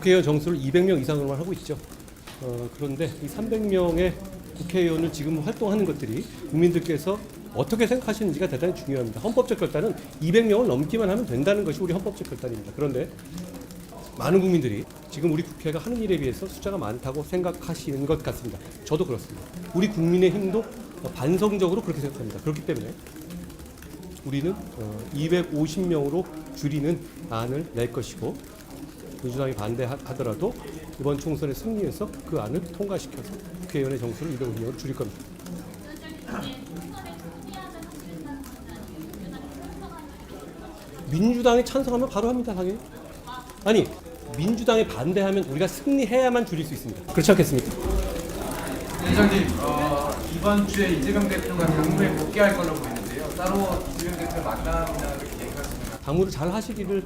국회의원 정수를 200명 이상으로만 하고 있죠. 그런데 이 300명의 국회의원을 지금 활동하는 것들이 국민들께서 어떻게 생각하시는지가 대단히 중요합니다. 헌법적 결단은 200명을 넘기만 하면 된다는 것이 우리 헌법적 결단입니다. 그런데 많은 국민들이 지금 우리 국회가 하는 일에 비해서 숫자가 많다고 생각하시는 것 같습니다. 저도 그렇습니다. 우리 국민의힘도 반성적으로 그렇게 생각합니다. 그렇기 때문에 우리는 250명으로 줄이는 안을 낼 것이고, 민주당이 반대하더라도 이번 총선에 승리해서 그 안을 통과시켜서 국회의원의 정수를 250명으로 줄일 겁니다. 민주당이 찬성하면 바로 합니다, 당연히. 아니, 민주당이 반대하면 우리가 승리해야만 줄일 수 있습니다. 그렇지 않겠습니까? 회장님, 이번 주에 이재명 대표가 당무에 복귀할 걸로 보이는데요. 따로 이재명 대표 만남이나 이렇게 얘기했습니다. 당무를 잘 하시기를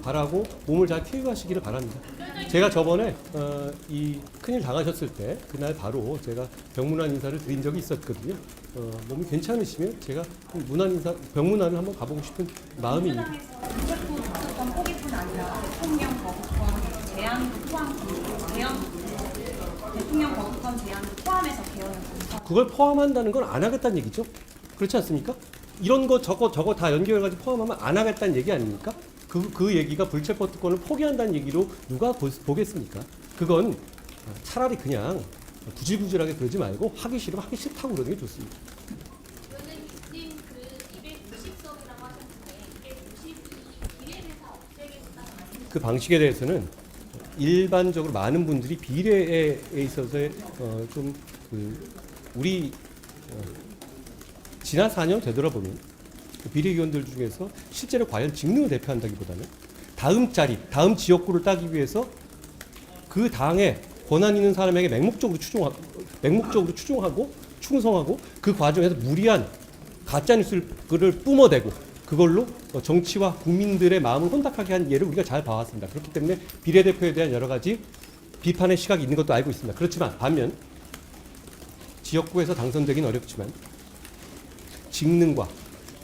바라고 몸을 잘 키우시기를 바랍니다. 제가 저번에 이 큰일 당하셨을 때 그날 바로 제가 병문안 인사를 드린 적이 있었거든요. 몸이 괜찮으시면 제가 병문안을 한번 가보고 싶은 마음입니다. 정책부 독서권 포기뿐 아니라 대통령 거부권 제한도 대통령 거부권 제한도 포함해서 개헌을 검토. 그걸 포함한다는 건 안 하겠다는 얘기죠. 그렇지 않습니까? 이런 거 저거 다 연결해가지고 포함하면 안 하겠다는 얘기 아닙니까? 그 얘기가 불체포 특권을 포기한다는 얘기로 누가 보겠습니까? 그건 차라리 그냥 구질구질하게 그러지 말고 하기 싫으면 하기 싫다고 그러는 게 좋습니다. 그러면 지금 그 290석이라고 하셨는데 이게 92 비례를 다 없애겠다는 말씀. 그 방식에 대해서는 일반적으로 많은 분들이 비례에 있어서의 우리 지난 4년 되돌아보면 그 비례의원들 중에서 실제로 과연 직능을 대표한다기보다는 다음 지역구를 따기 위해서 그 당에 권한 있는 사람에게 맹목적으로 추종하고 충성하고 그 과정에서 무리한 가짜뉴스를 뿜어대고 그걸로 정치와 국민들의 마음을 혼탁하게 한 예를 우리가 잘 봐왔습니다. 그렇기 때문에 비례대표에 대한 여러 가지 비판의 시각이 있는 것도 알고 있습니다. 그렇지만 반면 지역구에서 당선되긴 어렵지만 직능과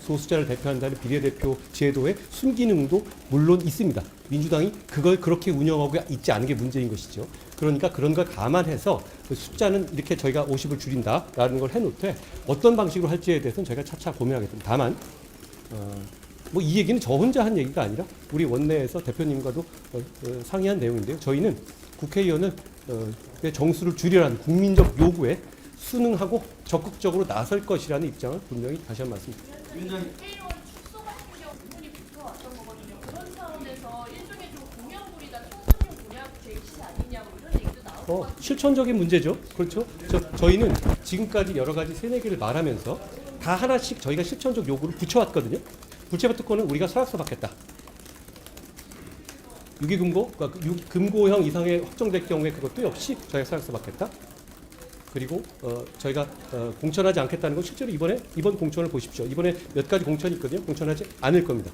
소수자를 대표한다는 비례대표 제도의 순기능도 물론 있습니다. 민주당이 그걸 그렇게 운영하고 있지 않은 게 문제인 것이죠. 그러니까 그런 걸 감안해서 그 숫자는 이렇게 저희가 50을 줄인다라는 걸 해놓되 어떤 방식으로 할지에 대해서는 저희가 차차 고민하겠습니다. 다만 뭐 이 얘기는 저 혼자 한 얘기가 아니라 우리 원내에서 대표님과도 상의한 내용인데요. 저희는 국회의원을 정수를 줄이라는 국민적 요구에 순응하고 적극적으로 나설 것이라는 입장을 분명히 다시 한번 말씀드립니다. 국회의원 축소 같은 경우 부분이 붙어왔던 거거든요. 그런 차원에서 일종의 좀 공약물이다, 총선용 공약 제시 아니냐 뭐 이런 얘기도 나오고 것 같아요. 실천적인 문제죠. 그렇죠. 저희는 지금까지 여러 가지 세네 개를 말하면서 다 하나씩 저희가 실천적 요구를 붙여왔거든요. 불체포 특권은 우리가 서약서 받겠다. 유기금고, 그러니까 금고형 이상의 확정될 경우에 그것도 역시 저희가 서약서 받겠다. 그리고 저희가 공천하지 않겠다는 건 실제로 이번 공천을 보십시오. 이번에 몇 가지 공천이 있거든요. 공천하지 않을 겁니다.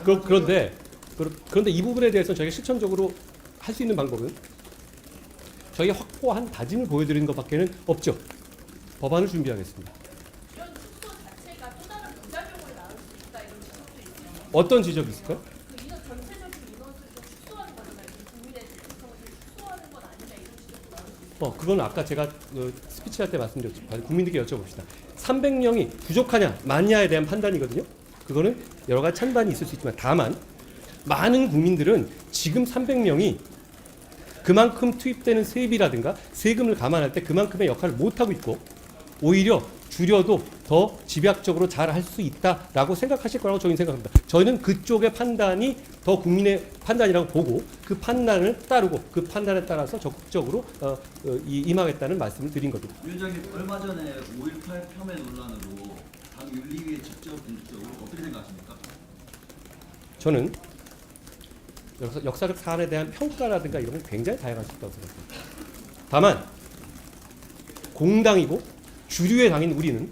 그런데 이 부분에 대해서는 저희가 실천적으로 할 수 있는 방법은 저희가 확고한 다짐을 보여드리는 것밖에는 없죠. 법안을 준비하겠습니다. 이런 축소 자체가 또 다른 부작용을 낳을 수 있다 이런 지적도 있어요. 어떤 지적이 있을까요? 그 인원 전체적인 인원수를 좀 축소하는 거잖아요. 국민의 대표성을 좀 축소하는 건 아니냐 이런 지적도 나올 수 있어요. 그건 아까 제가 스피치할 때 말씀드렸죠. 국민들께 여쭤봅시다. 300명이 부족하냐 많냐에 대한 판단이거든요. 그거는 여러 가지 찬반이 있을 수 있지만 다만 많은 국민들은 지금 300명이 그만큼 투입되는 세비라든가 세금을 감안할 때 그만큼의 역할을 못하고 있고 오히려 줄여도 더 집약적으로 잘 할 수 있다라고 생각하실 거라고 저희는 생각합니다. 저희는 그쪽의 판단이 더 국민의 판단이라고 보고 그 판단을 따르고 그 판단에 따라서 적극적으로 임하겠다는 말씀을 드린 겁니다. 위원장님, 얼마 전에 5.18 폄훼 논란으로 당 윤리위에 직접 공식적으로 어떻게 생각하십니까? 저는 역사적 사안에 대한 평가라든가 이런 건 굉장히 다양할 수 있다고 생각합니다. 다만 공당이고 주류의 당인 우리는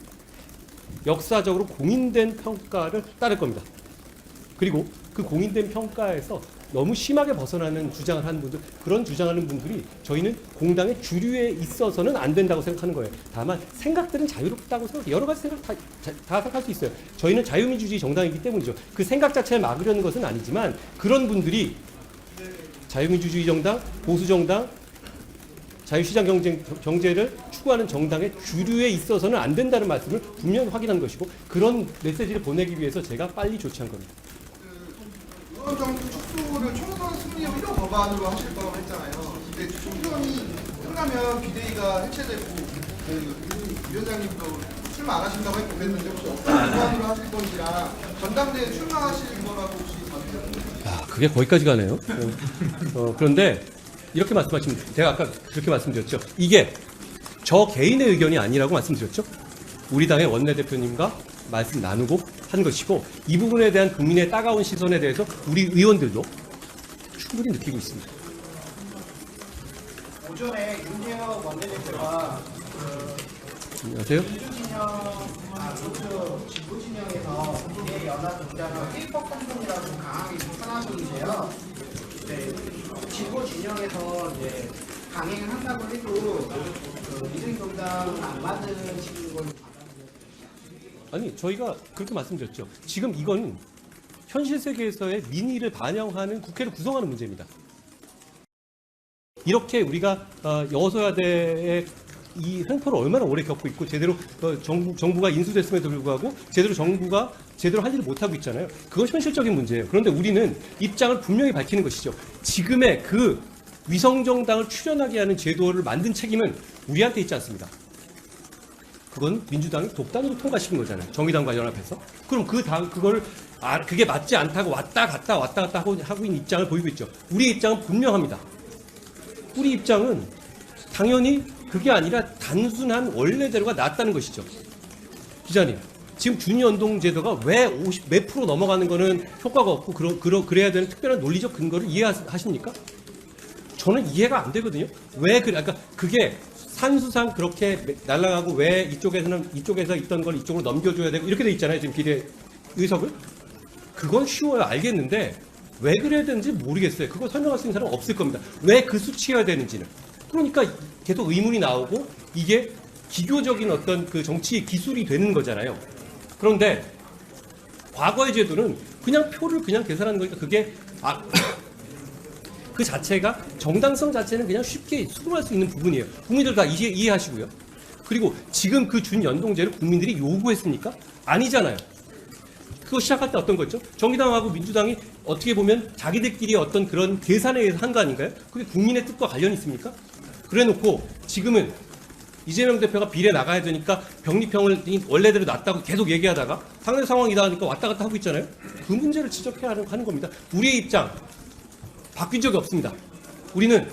역사적으로 공인된 평가를 따를 겁니다. 그리고 그 공인된 평가에서 너무 심하게 벗어나는 주장을 하는 분들, 그런 주장하는 분들이 저희는 공당의 주류에 있어서는 안 된다고 생각하는 거예요. 다만 생각들은 자유롭다고 생각해요. 여러 가지 생각 다 생각할 수 있어요. 저희는 자유민주주의 정당이기 때문이죠. 그 생각 자체를 막으려는 것은 아니지만 그런 분들이 자유민주주의 정당, 보수정당, 자유시장 경제를 추구하는 정당의 주류에 있어서는 안 된다는 말씀을 분명히 확인한 것이고 그런 메시지를 보내기 위해서 제가 빨리 조치한 겁니다. 의원 정부 축소를 총선 승리 의료 법안으로 하실 거라고 했잖아요. 근데 총선이 끝나면 비대위가 해체되고 위원장님도 출마 안 하신다고 했고 그랬는데 혹시 어떤 법안으로 하실 건지랑 전당대회 출마하실 거라고 혹시 아, 그게 거기까지 가네요. 그런데 이렇게 말씀하시면 제가 아까 그렇게 말씀드렸죠. 이게 저 개인의 의견이 아니라고 말씀드렸죠. 우리 당의 원내대표님과 말씀 나누고 한 것이고 이 부분에 대한 국민의 따가운 시선에 대해서 우리 의원들도 충분히 느끼고 있습니다. 오전에 윤재혁 원내대표가 안녕하세요. 진보 진영에서 미래연합 주장을 일법 선동이라고 강하게 비판하고 계세요. 네, 진보 진영에서 이제 강행을 한다고 해도 미래정당은 안 받으시는 걸 아니 저희가 그렇게 말씀드렸죠. 지금 이건 현실 세계에서의 민의를 반영하는 국회를 구성하는 문제입니다. 이렇게 우리가 여서야대의 이 횡포를 얼마나 오래 겪고 있고 제대로 정부가 인수됐음에도 불구하고 제대로 할 일을 못하고 있잖아요. 그건 현실적인 문제예요. 그런데 우리는 입장을 분명히 밝히는 것이죠. 지금의 그 위성정당을 출연하게 하는 제도를 만든 책임은 우리한테 있지 않습니다. 그건 민주당이 독단으로 통과시킨 거잖아요. 정의당과 연합해서. 그럼 그게 맞지 않다고 왔다 갔다 하고 있는 입장을 보이고 있죠. 우리의 입장은 분명합니다. 우리 입장은 당연히 그게 아니라 단순한 원래대로가 낫다는 것이죠. 기자님, 지금 준연동 제도가 왜 50 몇 프로 넘어가는 거는 효과가 없고 그래야 되는 특별한 논리적 근거를 이해하십니까? 저는 이해가 안 되거든요. 왜 그래? 그러니까 그게 산수상 그렇게 날아가고 왜 이쪽에서 있던 걸 이쪽으로 넘겨줘야 되고 이렇게 돼 있잖아요. 지금 비례 의석을. 그건 쉬워요. 알겠는데 왜 그래야 되는지 모르겠어요. 그거 설명할 수 있는 사람은 없을 겁니다. 왜 그 수치여야 되는지는. 그러니까 계속 의문이 나오고 이게 기교적인 어떤 그 정치 기술이 되는 거잖아요. 그런데 과거의 제도는 그냥 표를 그냥 계산하는 거니까 그게 그 자체가 정당성 자체는 그냥 쉽게 수긍할 수 있는 부분이에요. 국민들 다 이해하시고요. 그리고 지금 그 준연동제를 국민들이 요구했습니까? 아니잖아요. 그거 시작할 때 어떤 거였죠? 정의당하고 민주당이 어떻게 보면 자기들끼리 어떤 그런 계산에 의해서 한 거 아닌가요? 그게 국민의 뜻과 관련이 있습니까? 그래 놓고 지금은 이재명 대표가 비례 나가야 되니까 병립형을 원래대로 놨다고 계속 얘기하다가 상대 상황이다 하니까 왔다 갔다 하고 있잖아요. 그 문제를 지적해야 하는 겁니다. 우리의 입장 바뀐 적이 없습니다. 우리는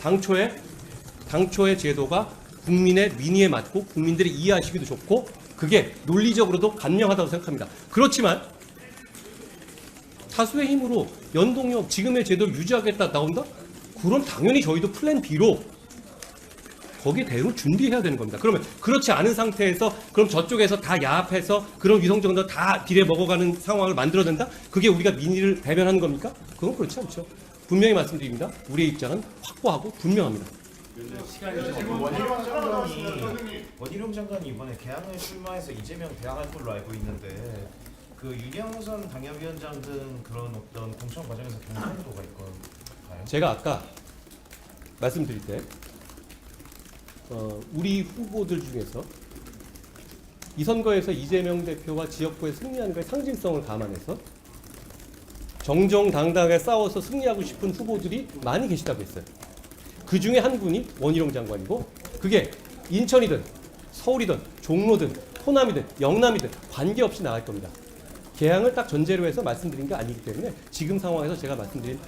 당초의 제도가 국민의 민의에 맞고 국민들이 이해하시기도 좋고 그게 논리적으로도 간명하다고 생각합니다. 그렇지만 다수의 힘으로 연동형 지금의 제도를 유지하겠다 나온다? 그럼 당연히 저희도 플랜 B로 거기에 대응을 준비해야 되는 겁니다. 그러면 그렇지 않은 상태에서 그럼 저쪽에서 다 야합해서 그런 위성정당 다 비례 먹어가는 상황을 만들어낸다? 그게 우리가 민의를 대변하는 겁니까? 그건 그렇지 않죠. 분명히 말씀드립니다. 우리의 입장은 확고하고 분명합니다. 원희룡 장관이 이번에 개항을 출마해서 이재명 대항할 걸로 알고 있는데 그 윤영선 당협위원장 등 그런 어떤 공천 과정에서 경쟁도가 있건가요? 제가 아까 말씀드릴 때 우리 후보들 중에서 이 선거에서 이재명 대표가 지역구에 승리하는 것의 상징성을 감안해서 정정당당하게 싸워서 승리하고 싶은 후보들이 많이 계시다고 했어요. 그 중에 한 분이 원희룡 장관이고 그게 인천이든 서울이든 종로든 호남이든 영남이든 관계없이 나갈 겁니다. 개항을 딱 전제로 해서 말씀드린 게 아니기 때문에 지금 상황에서 제가 말씀드린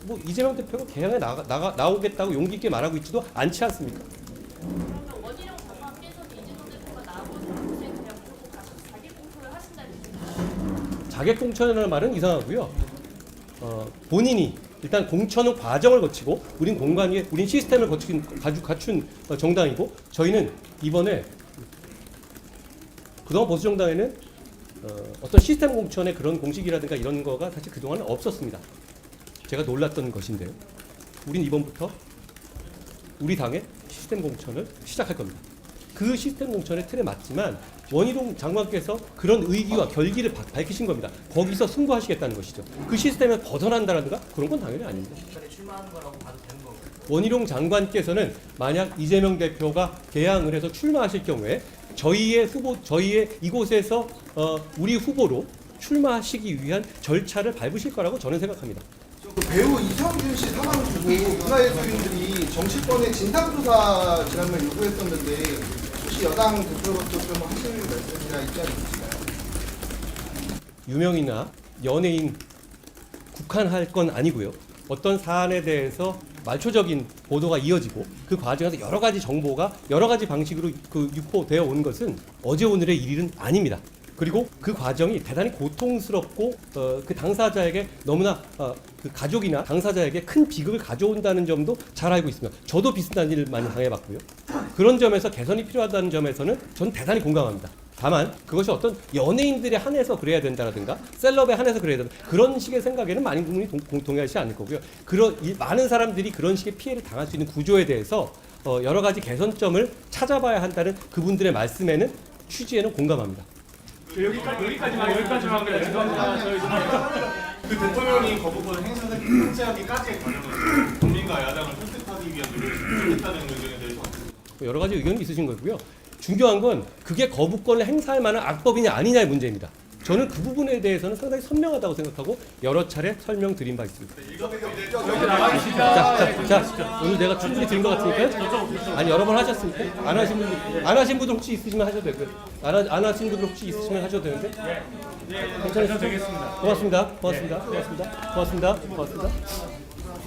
뭐 이재명 대표가 개항에 나오겠다고 용기 있게 말하고 있지도 않지 않습니까? 그러면 원희룡 장관께서는 이재명 대표가 나오고 싶은데 그냥 보고 가서 자기 공천을 하신다는 얘기죠. 자객 공천이라는 말은 이상하고요. 본인이 일단 공천은 과정을 거치고 우린 시스템을 갖춘 정당이고 저희는 이번에 그동안 보수정당에는 어떤 시스템 공천의 그런 공식이라든가 이런 거가 사실 그동안은 없었습니다. 제가 놀랐던 것인데요. 우린 이번부터 우리 당의 시스템 공천을 시작할 겁니다. 그 시스템 공천의 틀에 맞지만 원희룡 장관께서 그런 의기와 결기를 밝히신 겁니다. 거기서 승부하시겠다는 것이죠. 그 시스템에 벗어난다라든가 그런 건 당연히 아닙니다. 원희룡 장관께서는 만약 이재명 대표가 개항을 해서 출마하실 경우에 저희의 이곳에서 우리 후보로 출마하시기 위한 절차를 밟으실 거라고 저는 생각합니다. 그 배우 이성균 씨 사망 두고 문화예술인들이 정치권의 진상조사 지난번 요구했었는데 혹시 여당 대표로서 좀 하실 말씀이나 입장이 있으신가요? 유명인이나 연예인 국한할 건 아니고요. 어떤 사안에 대해서 말초적인 보도가 이어지고 그 과정에서 여러 가지 정보가 여러 가지 방식으로 유포되어 온 것은 어제 오늘의 일은 아닙니다. 그리고 그 과정이 대단히 고통스럽고 그 당사자에게 너무나 그 가족이나 당사자에게 큰 비극을 가져온다는 점도 잘 알고 있습니다. 저도 비슷한 일을 많이 당해봤고요. 그런 점에서 개선이 필요하다는 점에서는 저는 대단히 공감합니다. 다만 그것이 어떤 연예인들에 한해서 그래야 된다라든가 셀럽에 한해서 그래야 된다 그런 식의 생각에는 많은 국민이 동의하지 않을 거고요. 많은 사람들이 그런 식의 피해를 당할 수 있는 구조에 대해서 여러 가지 개선점을 찾아봐야 한다는 그분들의 말씀에는 취지에는 공감합니다. 여기까지만 그래. 죄송합니다. 그 대통령이 거부권을 행사하기까지의 과정에서 국민과 야당을 설득하기 위한 노력을 했다는 의견에 대해서 여러 가지 의견이 있으신 거고요. 중요한 건 그게 거부권을 행사할 만한 악법이냐 아니냐의 문제입니다. 저는 그 부분에 대해서는 상당히 선명하다고 생각하고 여러 차례 설명드린 바 있습니다. 자, 오늘 내가 충분히 드린 것 같으니까 아니 여러 번 하셨으니까 안 하신 분들 혹시 있으시면 하셔도 되고요. 안 하신 분들 혹시 있으시면 하셔도 되는데 괜찮으시죠? 고맙습니다.